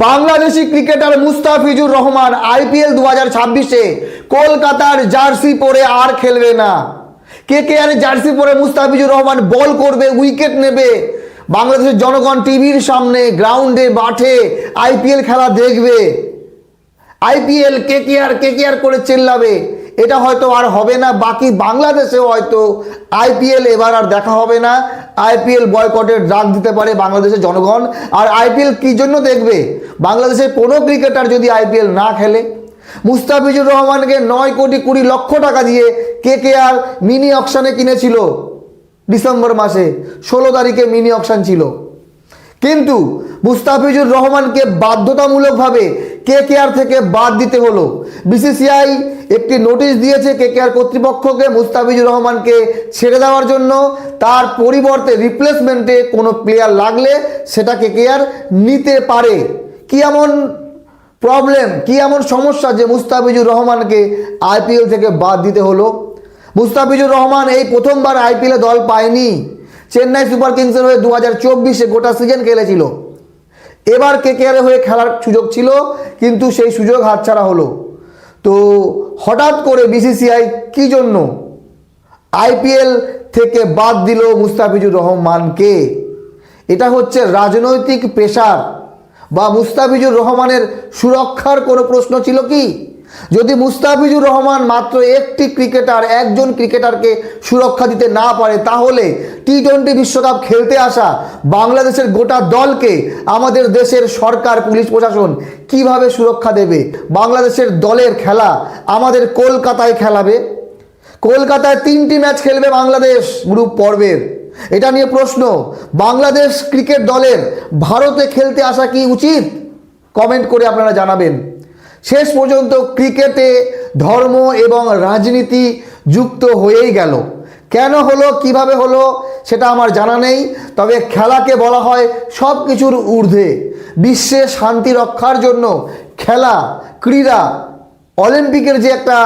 Bangladeshi cricketer Mustafizur Rahman IPL 2026-এ কলকাতার jersey পরে আর খেলবে না। কেকেআর জার্সি পরে মুস্তাফিজুর রহমান বল করবে, উইকেট নেবে, বাংলাদেশের জনগণ টিভির সামনে, গ্রাউন্ডে, মাঠে আইপিএল খেলা দেখবে। আইপিএল কেকেআর করে চিল্লাবে। এটা হয়তো আর হবে না। বাকি বাংলাদেশেও হয়তো আইপিএল এবার আর দেখা হবে না। আইপিএল বয়কটের ডাক দিতে পারে বাংলাদেশের জনগণ। আর আইপিএল কী জন্য দেখবে? বাংলাদেশের কোনো ক্রিকেটার যদি আইপিএল না খেলে, মুস্তাফিজুর রহমানকে 9,20,00,000 টাকা দিয়ে কেকেআর মিনি অকশনে কিনেছিল ডিসেম্বর মাসে, 16 তারিখে মিনি অকশন ছিল। কিন্তু মুস্তাফিজুর রহমানকে বাধ্যতামূলকভাবে কেকেআর থেকে বাদ দিতে হলো। বিসিসিআই একটি নোটিশ দিয়েছে কেকেআর কর্তৃপক্ষকে মুস্তাফিজুর রহমানকে ছেড়ে দেওয়ার জন্য। তার পরিবর্তে রিপ্লেসমেন্টে কোনো প্লেয়ার লাগলে সেটা কেকেআর নিতে পারে। কি এমন প্রবলেম, কি এমন সমস্যা যে মুস্তাফিজুর রহমানকে আইপিএল থেকে বাদ দিতে হলো? মুস্তাফিজুর রহমান এই প্রথমবার আইপিএলে দল পায়নি। চেন্নাই সুপার কিংসের হয়ে 2024-এ গোটা সিজন খেলেছিল। এবার কেকেআরের হয়ে খেলার সুযোগ ছিল, কিন্তু সেই সুযোগ হাতছাড়া হলো। তো হঠাৎ করে বিসিসিআই কী জন্য আইপিএল থেকে বাদ দিল মুস্তাফিজুর রহমানকে? এটা হচ্ছে রাজনৈতিক প্রেশার বা মুস্তাফিজুর রহমানের সুরক্ষার কোনো প্রশ্ন ছিল কি? যদি মুস্তাফিজুর রহমান মাত্র একজন ক্রিকেটারকে সুরক্ষা দিতে না পারে, তাহলে টি-20 বিশ্বকাপ খেলতে আসা বাংলাদেশের গোটা দলকে আমাদের দেশের সরকার, পুলিশ প্রশাসন কিভাবে সুরক্ষা দেবে? বাংলাদেশের দলের খেলা আমাদের কলকাতায় খেলাবে। কলকাতায় 3টি ম্যাচ খেলবে বাংলাদেশ গ্রুপ পর্বের। এটা নিয়ে প্রশ্ন। বাংলাদেশ ক্রিকেট দলের ভারতে খেলতে আসা কি উচিত? কমেন্ট করে আপনারা জানাবেন। শেষ পর্যন্ত ক্রিকেটে ধর্ম এবং রাজনীতি যুক্ত হয়েই গেল। কেন হলো, কিভাবে হলো সেটা আমার জানা নেই। তবে খেলাকে বলা হয় সব কিছুর ঊর্ধ্বে। বিশ্বে শান্তি রক্ষার জন্য খেলা, ক্রীড়া, অলিম্পিকের যে একটা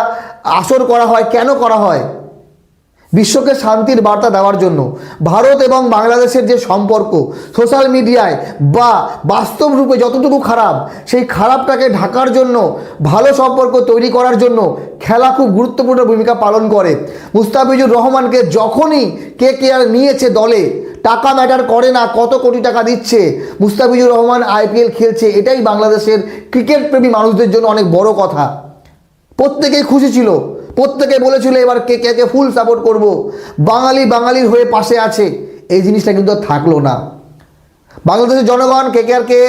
আসর করা হয়, কেন করা হয়? বিশ্বকে শান্তির বার্তা দেওয়ার জন্য। ভারত এবং বাংলাদেশের যে সম্পর্ক সোশ্যাল মিডিয়ায় বা বাস্তব রূপে যতটুকু খারাপ, সেই খারাপটাকে ঢাকার জন্য, ভালো সম্পর্ক তৈরি করার জন্য খেলা খুব গুরুত্বপূর্ণ ভূমিকা পালন করে। মুস্তাফিজুর রহমানকে যখনই কেকেআর নিয়েছে দলে, টাকা ম্যাটার করে না, কত কোটি টাকা দিচ্ছে, মুস্তাফিজুর রহমান আইপিএল খেলছে, এটাই বাংলাদেশের ক্রিকেট প্রেমী মানুষদের জন্য অনেক বড় কথা। প্রত্যেকেই খুশি ছিল, প্রত্যেকে বলেছিল এবার কেকেআরকে ফুল সাপোর্ট করব, বাঙালির হয়ে পাশে আছে। এই জিনিসটা কিন্তু থাকলো না। বাংলাদেশের জনগণ কেকেআরকে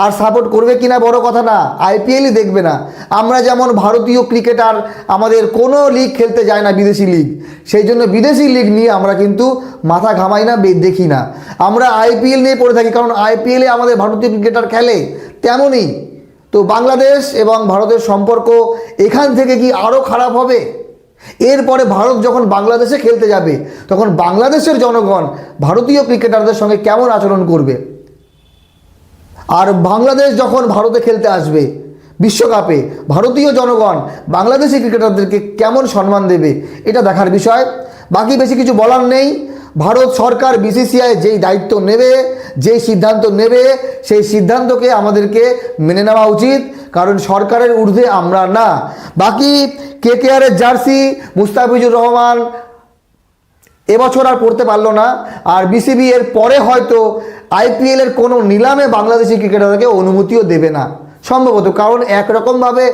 আর সাপোর্ট করবে কিনা বড় কথা না, আইপিএলই দেখবে না। আমরা যেমন ভারতীয় ক্রিকেটার আমাদের কোনো লিগ খেলতে যায় না, বিদেশি লিগ, সেই জন্য বিদেশি লিগ নিয়ে আমরা কিন্তু মাথা ঘামাই না, দেখি না। আমরা আইপিএল নিয়ে পড়ে থাকি, কারণ আইপিএলে আমাদের ভারতীয় ক্রিকেটার খেলে। তেমনই তো বাংলাদেশ এবং ভারতের সম্পর্ক এখান থেকে কি আরও খারাপ হবে? এরপরে ভারত যখন বাংলাদেশে খেলতে যাবে, তখন বাংলাদেশের জনগণ ভারতীয় ক্রিকেটারদের সঙ্গে কেমন আচরণ করবে? আর বাংলাদেশ যখন ভারতে খেলতে আসবে বিশ্বকাপে, ভারতীয় জনগণ বাংলাদেশি ক্রিকেটারদেরকে কেমন সম্মান দেবে? এটা দেখার বিষয়। বাকি বেশি কিছু বলার নেই। ভারত সরকার, বিসিসিআই যেই দায়িত্ব নেবে, যেই সিদ্ধান্ত নেবে, সেই সিদ্ধান্তকে আমাদেরকে মেনে নেওয়া উচিত, কারণ সরকারের ঊর্ধ্বে আমরা না। বাকি কেকেআরের জার্সি মুস্তাফিজুর রহমান এবছর আর পড়তে পারলো না। আর বিসিবি এর পরে হয়তো আইপিএলের কোনো নিলামে বাংলাদেশি ক্রিকেটারকে অনুমতিও দেবে না সম্ভবত, কারণ একরকমভাবে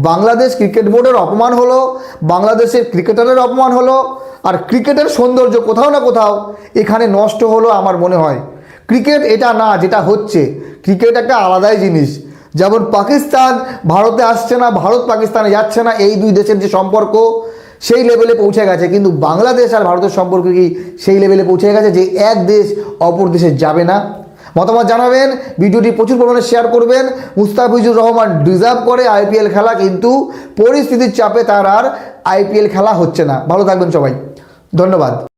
বাংলাদেশ ক্রিকেট বোর্ডের অপমান হলো, বাংলাদেশের ক্রিকেটারের অপমান হলো, আর ক্রিকেটের সৌন্দর্য কোথাও না কোথাও এখানে নষ্ট হলো আমার মনে হয়। ক্রিকেট এটা না যেটা হচ্ছে, ক্রিকেট একটা আলাদাই জিনিস। যেমন পাকিস্তান ভারতে আসছে না, ভারত পাকিস্তানে যাচ্ছে না, এই দুই দেশের যে সম্পর্ক সেই লেভেলে পৌঁছে গেছে, কিন্তু বাংলাদেশ আর ভারতের সম্পর্ক কি সেই লেভেলে পৌঁছে গেছে যে এক দেশ অপর দেশে যাবে না? মতামত জানাবেন, ভিডিওটি প্রচুর পরিমাণে শেয়ার করবেন। মুস্তাফিজুর রহমান ডিজার্ভ করে আইপিএল খেলা, কিন্তু পরিস্থিতির চাপে তার আর আইপিএল খেলা হচ্ছে না। ভালো থাকবেন সবাই, ধন্যবাদ।